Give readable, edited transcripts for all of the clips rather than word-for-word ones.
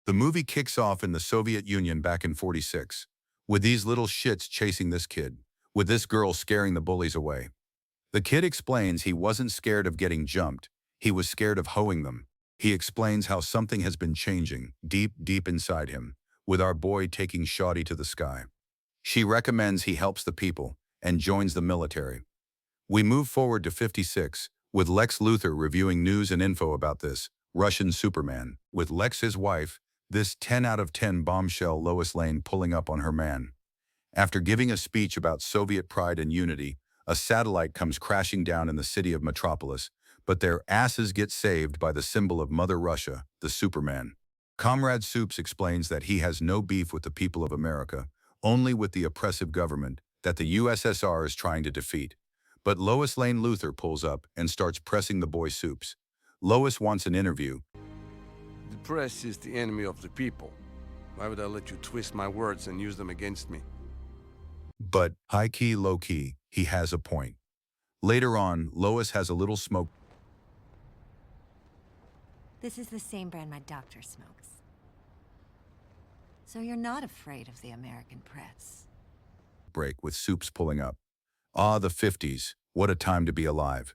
The movie kicks off in the Soviet Union back in '46, with these little shits chasing this kid, with this girl scaring the bullies away. The kid explains he wasn't scared of getting jumped, he was scared of hoeing them. He explains how something has been changing, deep, deep inside him, with our boy taking Shawty to the sky. She recommends he helps the people, and joins the military. We move forward to '56, with Lex Luthor reviewing news and info about this Russian Superman, with Lex's wife, this 10 out of 10 bombshell Lois Lane pulling up on her man. After giving a speech about Soviet pride and unity, a satellite comes crashing down in the city of Metropolis, but their asses get saved by the symbol of Mother Russia, the Superman. Comrade Soups explains that he has no beef with the people of America, only with the oppressive government that the USSR is trying to defeat. But Lois Lane Luthor pulls up and starts pressing the boy Soups. Lois wants an interview. The press is the enemy of the people. Why would I let you twist my words and use them against me? But, high-key, low-key, he has a point. Later on, Lois has a little smoke This is the same brand my doctor smokes. So you're not afraid of the American press? break with Soups pulling up. Ah, the '50s, what a time to be alive.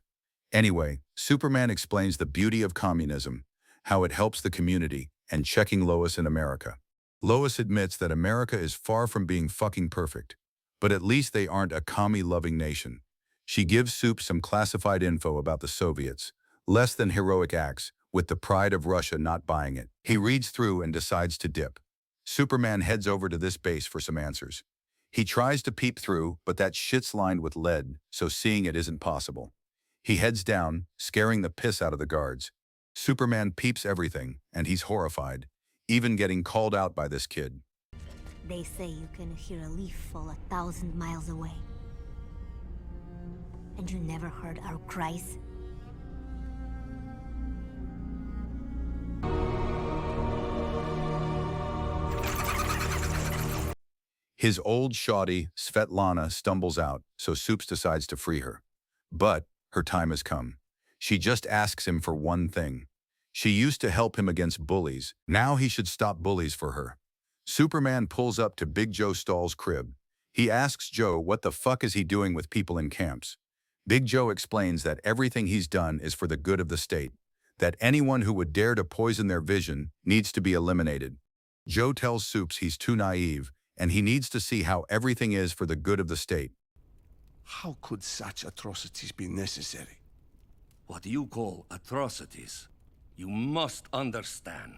Anyway, Superman explains the beauty of communism, how it helps the community, and checking Lois in America. Lois admits that America is far from being fucking perfect, but at least they aren't a commie-loving nation. She gives Soups some classified info about the Soviets, less than heroic acts, with the pride of Russia not buying it. He reads through and decides to dip. Superman heads over to this base for some answers. He tries to peep through, but that shit's lined with lead, so seeing it isn't possible. He heads down, scaring the piss out of the guards. Superman peeps everything, and he's horrified, even getting called out by this kid. They say you can hear a leaf fall 1,000 miles away. And you never heard our cries? His old shawty, Svetlana, stumbles out, so Soups decides to free her. But her time has come. She just asks him for one thing. She used to help him against bullies. Now he should stop bullies for her. Superman pulls up to Big Joe Stahl's crib. He asks Joe what the fuck is he doing with people in camps. Big Joe explains that everything he's done is for the good of the state, that anyone who would dare to poison their vision needs to be eliminated. Joe tells Soups he's too naive, and he needs to see how everything is for the good of the state. How could such atrocities be necessary? What you call atrocities, you must understand.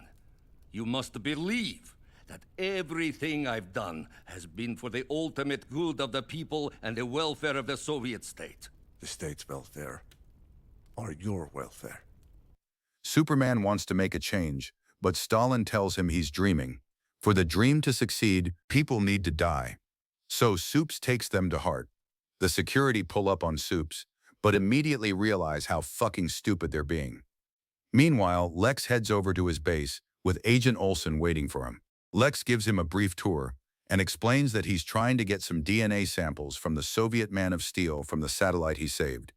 You must believe that everything I've done has been for the ultimate good of the people and the welfare of the Soviet state. The state's welfare, or your welfare? Superman wants to make a change, but Stalin tells him he's dreaming. For the dream to succeed, people need to die. So Soups takes them to heart. The security pull up on Soups, but immediately realize how fucking stupid they're being. Meanwhile, Lex heads over to his base, with Agent Olsen waiting for him. Lex gives him a brief tour, and explains that he's trying to get some DNA samples from the Soviet Man of Steel from the satellite he saved.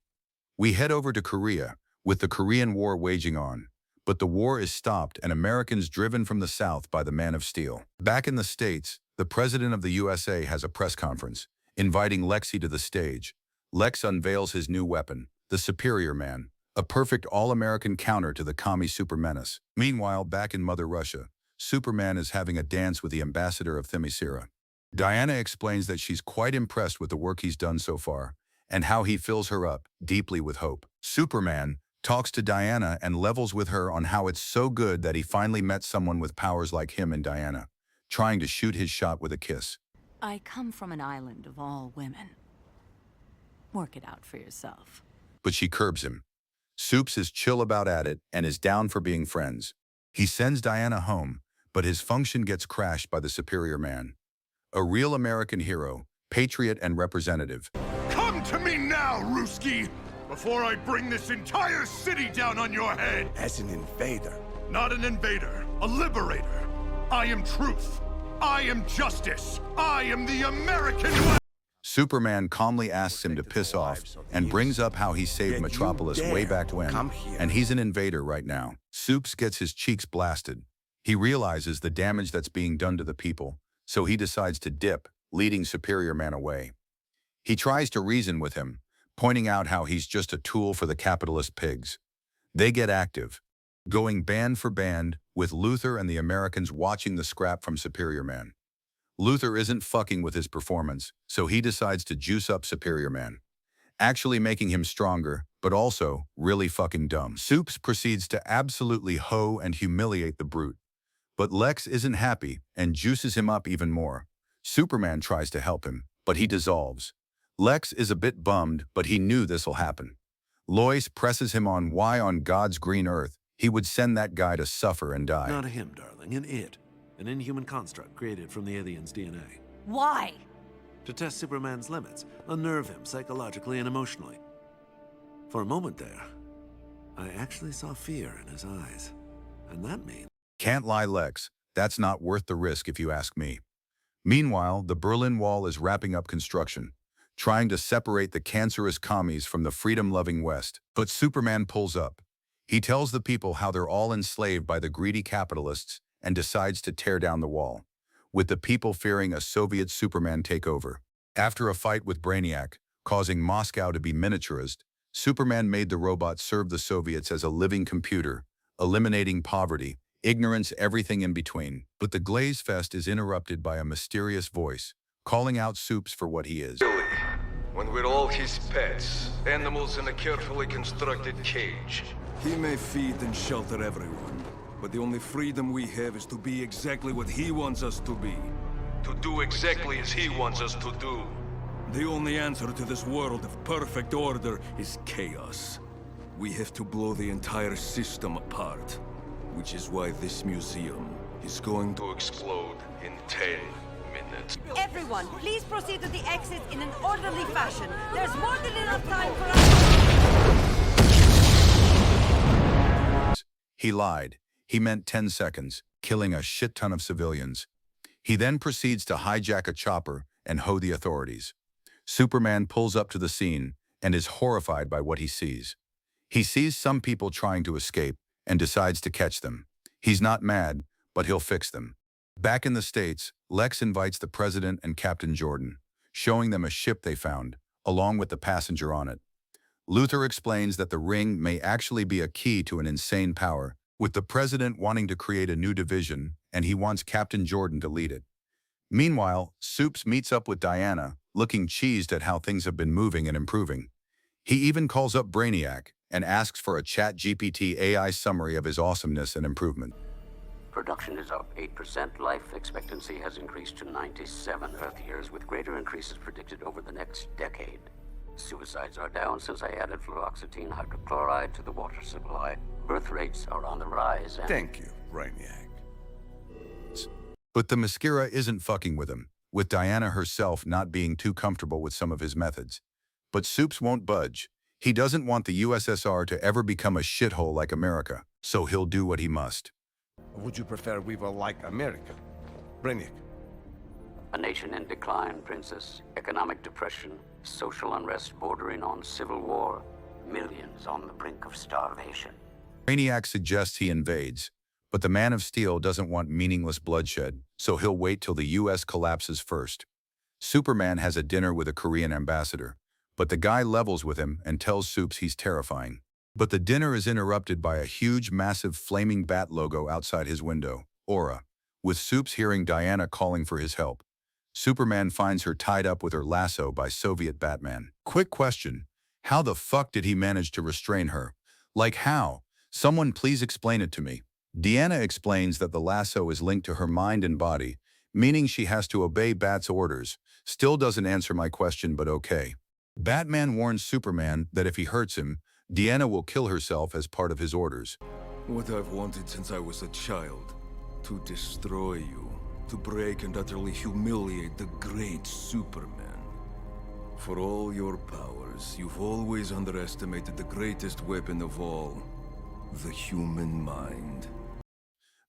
We head over to Korea, with the Korean War waging on. But the war is stopped and Americans driven from the South by the Man of Steel. Back in the States, the President of the USA has a press conference, inviting Lexi to the stage. Lex unveils his new weapon, the Superior Man, a perfect all-American counter to the commie super menace. Meanwhile, back in Mother Russia, Superman is having a dance with the ambassador of Themyscira. Diana explains that she's quite impressed with the work he's done so far, and how he fills her up, deeply with hope. Superman talks to Diana and levels with her on how it's so good that he finally met someone with powers like him and Diana, trying to shoot his shot with a kiss. I come from an island of all women. Work it out for yourself. But she curbs him. Soups is chill about at it and is down for being friends. He sends Diana home, but his function gets crashed by the Superior Man. A real American hero, patriot and representative. Come to me now, Ruski! Before I bring this entire city down on your head! As an invader. Not an invader, a liberator. I am truth. I am justice. I am the American way. Superman calmly asks him to piss off and brings up how he saved Metropolis way back when, and he's an invader right now. Soups gets his cheeks blasted. He realizes the damage that's being done to the people, so he decides to dip, leading Superior Man away. He tries to reason with him, pointing out how he's just a tool for the capitalist pigs. They get active, going band for band, with Luther and the Americans watching the scrap from Superior Man. Luther isn't fucking with his performance, so he decides to juice up Superior Man, actually making him stronger, but also really fucking dumb. Supes proceeds to absolutely hoe and humiliate the brute. But Lex isn't happy and juices him up even more. Superman tries to help him, but he dissolves. Lex is a bit bummed, but he knew this'll happen. Lois presses him on why on God's green earth he would send that guy to suffer and die. Not a him, darling, an it. An inhuman construct created from the alien's DNA. Why? To test Superman's limits, unnerve him psychologically and emotionally. For a moment there, I actually saw fear in his eyes. And that means... Can't lie, Lex. That's not worth the risk if you ask me. Meanwhile, the Berlin Wall is wrapping up construction, trying to separate the cancerous commies from the freedom-loving West. But Superman pulls up. He tells the people how they're all enslaved by the greedy capitalists and decides to tear down the wall, with the people fearing a Soviet Superman takeover. After a fight with Brainiac, causing Moscow to be miniaturized, Superman made the robot serve the Soviets as a living computer, eliminating poverty, ignorance, everything in between. But the Glaze Fest is interrupted by a mysterious voice, calling out Supes for what he is. Really, when we're all his pets, animals in a carefully constructed cage. He may feed and shelter everyone, but the only freedom we have is to be exactly what he wants us to be. To do exactly as he wants us to do. The only answer to this world of perfect order is chaos. We have to blow the entire system apart, which is why this museum is going to explode in 10 minutes. Everyone, please proceed to the exit in an orderly fashion. There's more than enough time for us. He lied. He meant 10 seconds, killing a shit ton of civilians. He then proceeds to hijack a chopper and hoe the authorities. Superman pulls up to the scene and is horrified by what he sees. He sees some people trying to escape and decides to catch them. He's not mad, but he'll fix them. Back in the States, Lex invites the President and Captain Jordan, showing them a ship they found, along with the passenger on it. Luther explains that the ring may actually be a key to an insane power, with the President wanting to create a new division, and he wants Captain Jordan to lead it. Meanwhile, Supes meets up with Diana, looking cheesed at how things have been moving and improving. He even calls up Brainiac and asks for a ChatGPT AI summary of his awesomeness and improvement. Production is up 8%. Life expectancy has increased to 97 Earth years, with greater increases predicted over the next decade. Suicides are down since I added fluoxetine hydrochloride to the water supply. Birth rates are on the rise and... Thank you, Brainiac. But the mascara isn't fucking with him, with Diana herself not being too comfortable with some of his methods. But Supes won't budge. He doesn't want the USSR to ever become a shithole like America, so he'll do what he must. Would you prefer we were like America? Brainiac. A nation in decline, Princess. Economic depression, social unrest bordering on civil war, millions on the brink of starvation. Brainiac suggests he invades, but the Man of Steel doesn't want meaningless bloodshed, so he'll wait till the US collapses first. Superman has a dinner with a Korean ambassador, but the guy levels with him and tells Supes he's terrifying. But the dinner is interrupted by a huge, massive flaming bat logo outside his window, Aura, with Supes hearing Diana calling for his help. Superman finds her tied up with her lasso by Soviet Batman. Quick question, how the fuck did he manage to restrain her? Like how? Someone please explain it to me. Deanna explains that the lasso is linked to her mind and body, meaning she has to obey Bat's orders. Still doesn't answer my question, but okay. Batman warns Superman that if he hurts him, Deanna will kill herself as part of his orders. what I've wanted since I was a child. To destroy you. To break and utterly humiliate the great Superman. For all your powers, you've always underestimated the greatest weapon of all. The human mind.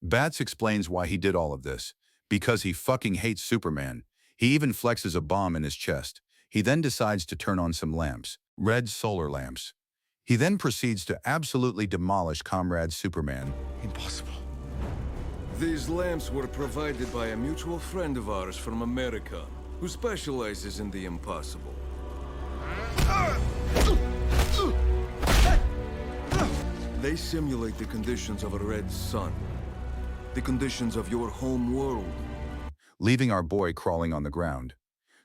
Bats explains why he did all of this. Because he fucking hates Superman. He even flexes a bomb in his chest. He then decides to turn on some lamps. Red solar lamps. He then proceeds to absolutely demolish Comrade Superman. Impossible. These lamps were provided by a mutual friend of ours from America, who specializes in the impossible. They simulate the conditions of a red sun. The conditions of your home world. Leaving our boy crawling on the ground.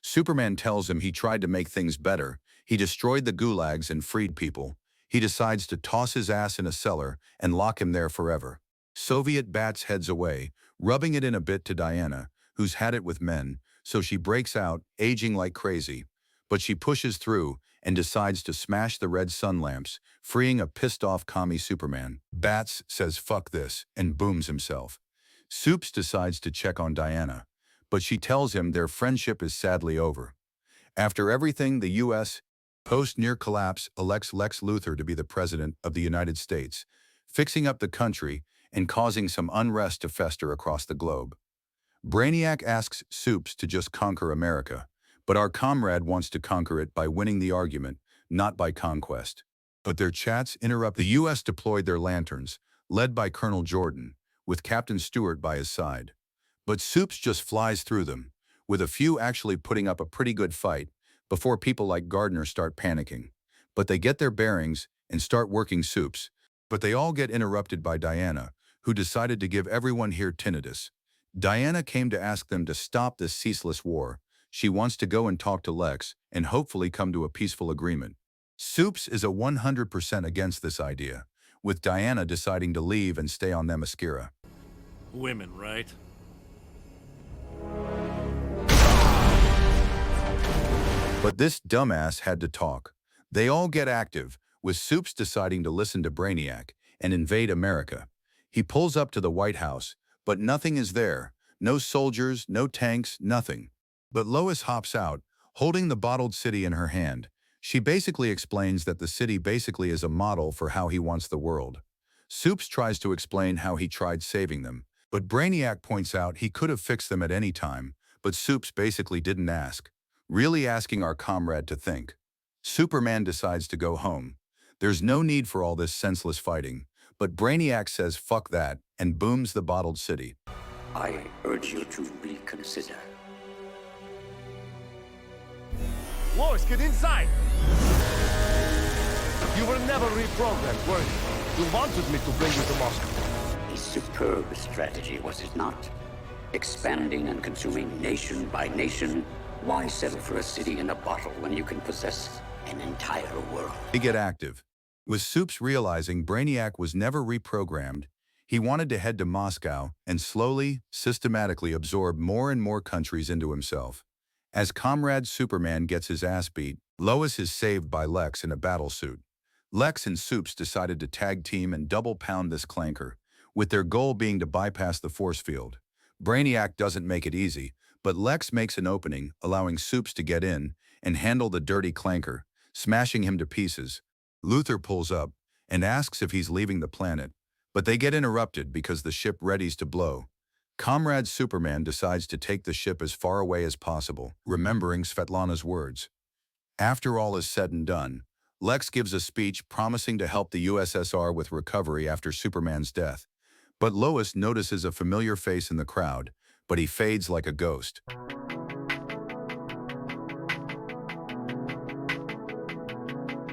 Superman tells him he tried to make things better. He destroyed the gulags and freed people. He decides to toss his ass in a cellar and lock him there forever. Soviet Bats heads away, rubbing it in a bit to Diana, who's had it with men, so she breaks out, aging like crazy. But she pushes through and decides to smash the red sun lamps, freeing a pissed-off commie Superman. Bats says fuck this and booms himself. Supes decides to check on Diana, but she tells him their friendship is sadly over. After everything, the U.S. post-near collapse elects Lex Luthor to be the President of the United States, fixing up the country and causing some unrest to fester across the globe. Brainiac asks Supes to just conquer America, but our comrade wants to conquer it by winning the argument, not by conquest. But their chats interrupt. The U.S. deployed their lanterns, led by Colonel Jordan, with Captain Stewart by his side. But Supes just flies through them, with a few actually putting up a pretty good fight before people like Gardner start panicking. But they get their bearings and start working Supes. But they all get interrupted by Diana, who decided to give everyone here tinnitus. Diana came to ask them to stop this ceaseless war. She wants to go and talk to Lex and hopefully come to a peaceful agreement. Supes is 100% against this idea, with Diana deciding to leave and stay on Themyscira. Women, right? But this dumbass had to talk. They all get active, with Supes deciding to listen to Brainiac and invade America. He pulls up to the White House, but nothing is there. No soldiers, no tanks, nothing. But Lois hops out, holding the bottled city in her hand. She basically explains that the city basically is a model for how he wants the world. Supes tries to explain how he tried saving them, but Brainiac points out he could have fixed them at any time, but Supes basically didn't ask, really asking our comrade to think. Superman decides to go home. There's no need for all this senseless fighting, but Brainiac says fuck that and booms the bottled city. I urge you to reconsider. Lois, get inside! You were never reprogrammed, were you? You wanted me to bring you to Moscow. A superb strategy, was it not? Expanding and consuming nation by nation. Why settle for a city in a bottle when you can possess an entire world? They get active. With Supes realizing Brainiac was never reprogrammed, he wanted to head to Moscow and slowly, systematically absorb more and more countries into himself. As Comrade Superman gets his ass beat, Lois is saved by Lex in a battlesuit. Lex and Supes decided to tag team and double pound this clanker, with their goal being to bypass the force field. Brainiac doesn't make it easy, but Lex makes an opening, allowing Supes to get in and handle the dirty clanker, smashing him to pieces. Luthor pulls up and asks if he's leaving the planet, but they get interrupted because the ship readies to blow. Comrade Superman decides to take the ship as far away as possible, remembering Svetlana's words. After all is said and done, Lex gives a speech promising to help the USSR with recovery after Superman's death. But Lois notices a familiar face in the crowd, but he fades like a ghost.